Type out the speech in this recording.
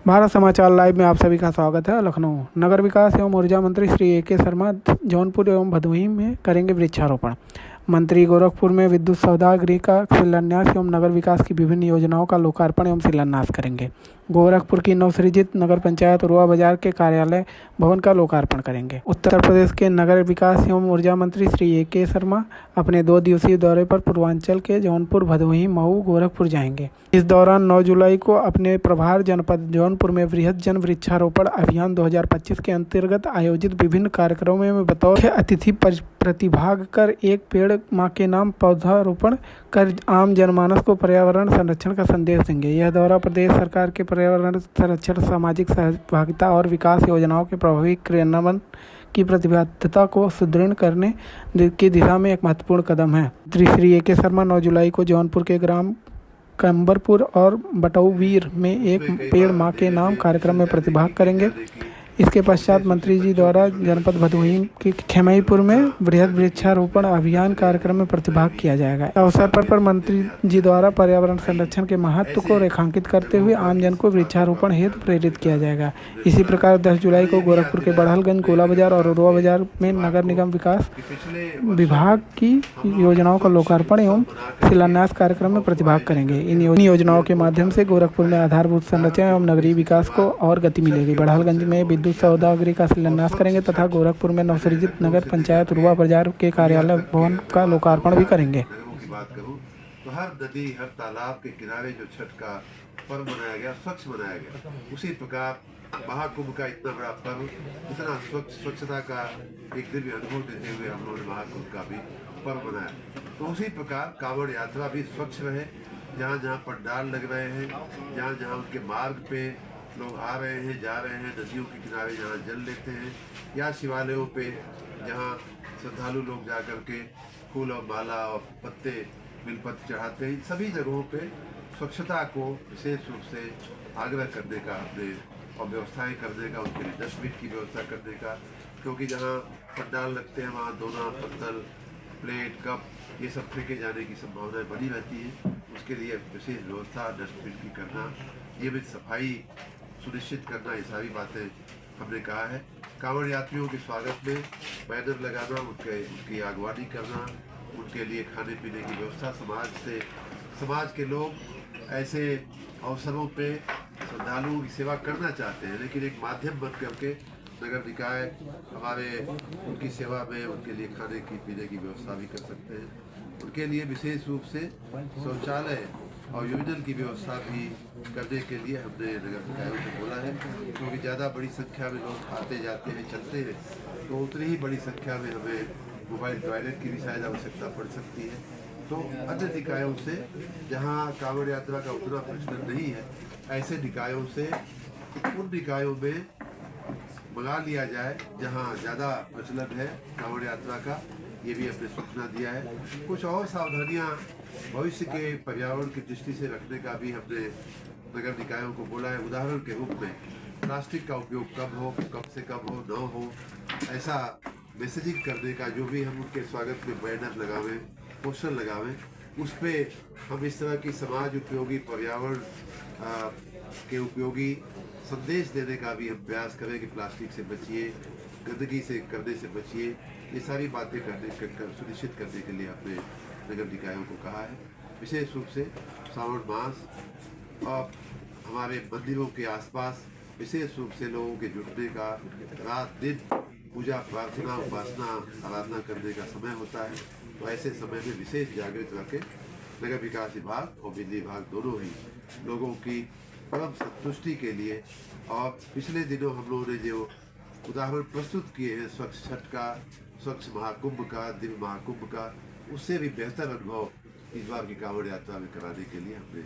भारत समाचार लाइव में आप सभी का स्वागत है। लखनऊ नगर विकास एवं ऊर्जा मंत्री श्री ए के शर्मा जौनपुर एवं भदोही में करेंगे वृक्षारोपण। मंत्री गोरखपुर में विद्युत सौदागृह का शिलान्यास एवं नगर विकास की विभिन्न योजनाओं का लोकार्पण एवं शिलान्यास करेंगे। गोरखपुर की नवसृजित नगर पंचायत उरुआ बाजार के कार्यालय भवन का लोकार्पण करेंगे। उत्तर प्रदेश के नगर विकास एवं ऊर्जा मंत्री श्री ए के शर्मा अपने 2 दिवसीय दौरे पर पूर्वांचल के जौनपुर, भदोही, मऊ, गोरखपुर जाएंगे। इस दौरान 9 जुलाई को अपने प्रभार जनपद जौनपुर में वृहद जन वृक्षारोपण अभियान 2025 के अंतर्गत आयोजित विभिन्न कार्यक्रमों में बतौर अतिथि प्रतिभाग कर एक पेड़ मां के नाम पौधारोपण कर आम जनमानस को पर्यावरण संरक्षण का संदेश देंगे। यह दौरा प्रदेश सरकार के पर्यावरण संरक्षण, सामाजिक सहभागिता और विकास योजनाओं के प्रभावी क्रियान्वयन की प्रतिबद्धता को सुदृढ़ करने की दिशा में एक महत्वपूर्ण कदम है। श्री ए के शर्मा 9 जुलाई को जौनपुर के ग्राम कंबरपुर और बटौवीर में एक पेड़ मां के नाम कार्यक्रम में प्रतिभाग करेंगे। इसके पश्चात मंत्री जी द्वारा जनपद भदोही के खेमईपुर में वृहद वृक्षारोपण अभियान कार्यक्रम में प्रतिभाग किया जाएगा। इस अवसर पर मंत्री जी द्वारा पर्यावरण संरक्षण के महत्व को रेखांकित करते हुए आमजन को वृक्षारोपण हेतु प्रेरित किया जाएगा। इसी प्रकार 10 जुलाई को गोरखपुर के बड़हलगंज, गोला बाजार और उरुआ बाजार में नगर निगम विकास विभाग की योजनाओं का लोकार्पण एवं शिलान्यास कार्यक्रम में प्रतिभाग करेंगे। इन योजनाओं के माध्यम से गोरखपुर में आधारभूत संरचना एवं नगरीय विकास को और गति मिलेगी। बड़हलगंज में विद्युत सौदागृह का शिलान्यास करेंगे तथा गोरखपुर में नवसृजित नगर पंचायत उरुआ बाजार के कार्यालय भवन का लोकार्पण भी करेंगे। बात करूं तो हर नदी, हर तालाब के किनारे जो छठ का पर्व मनाया गया, स्वच्छ मनाया गया, उसी प्रकार महाकुंभ का इतना बड़ा पर्व, इतना स्वच्छता का एक दिव्य अनुभव देते हुए हम लोगों ने महाकुंभ का भी पर्व मनाया। तो उसी प्रकार कांवड़ यात्रा भी स्वच्छ रहे। जहाँ जहाँ पंडाल लग रहे हैं, जहाँ जहाँ उनके मार्ग पे लोग आ रहे हैं, जा रहे हैं, नदियों के किनारे जहाँ जल लेते हैं या शिवालयों पे जहाँ श्रद्धालु लोग जा कर के फूल और माला और पत्ते बिलपत्र चढ़ाते हैं, सभी जगहों पे स्वच्छता को विशेष रूप से आग्रह करने का हमने और व्यवस्थाएं करने का, उनके लिए डस्टबिन की व्यवस्था करने का, क्योंकि जहाँ पंडाल लगते हैं वहाँ दोना, पत्तल, प्लेट, कप ये सब फेंके जाने की संभावनाएं बनी रहती है। उसके लिए विशेष व्यवस्था डस्टबिन की करना, नियमित सफाई सुनिश्चित करना, ये सारी बातें हमने कहा है। कांवड़ यात्रियों के स्वागत में बैनर लगाना, उनकी अगवानी करना, उनके लिए खाने पीने की व्यवस्था, समाज के लोग ऐसे अवसरों पे श्रद्धालुओं की सेवा करना चाहते हैं, लेकिन एक माध्यम बन करके नगर निकाय हमारे उनकी सेवा में उनके लिए खाने की पीने की व्यवस्था भी कर सकते हैं। उनके लिए विशेष रूप से शौचालय और यूरिनल की व्यवस्था भी करने के लिए हमने नगर निकायों से बोला है, क्योंकि ज़्यादा बड़ी संख्या में लोग आते जाते हैं, चलते हैं, तो उतनी ही बड़ी संख्या में हमें मोबाइल टॉयलेट की भी शायद आवश्यकता पड़ सकती है। तो अन्य निकायों से जहाँ कांवड़ यात्रा का उतना प्रचलन नहीं है, ऐसे निकायों से उन निकायों में मंगा लिया जाए जहाँ ज़्यादा प्रचलन है कांवड़ यात्रा का। ये भी हमने सूचना दिया है। कुछ और सावधानियाँ भविष्य के पर्यावरण की दृष्टि से रखने का भी हमने नगर निकायों को बोला है। उदाहरण के रूप में प्लास्टिक का उपयोग कम से कम हो, न हो, ऐसा मैसेजिंग करने का, जो भी हम उनके स्वागत में बैनर लगावें, पोस्टर लगावें, उस पर हम इस तरह की समाज उपयोगी, पर्यावरण के उपयोगी संदेश देने का भी हम प्रयास करें कि प्लास्टिक से बचिए, गंदगी से करने से बचिए। ये सारी बातें सुनिश्चित करने के लिए हमने नगर निकायों को कहा है। विशेष रूप से श्रावण मास और हमारे मंदिरों के आसपास विशेष रूप से लोगों के जुटने का, रात दिन पूजा प्रार्थना, उपासना, आराधना करने का समय होता है। तो ऐसे समय में विशेष जागृत रखे नगर विकास विभाग और बिजली विभाग दोनों ही लोगों की परम संतुष्टि के लिए, और पिछले दिनों हम लोगों ने जो उदाहरण प्रस्तुत किए हैं स्वच्छ छठ का, स्वच्छ महाकुंभ का, दिव्य महाकुंभ का, उससे भी बेहतर अनुभव इस बार की कांवड़ यात्रा में कराने के लिए हमने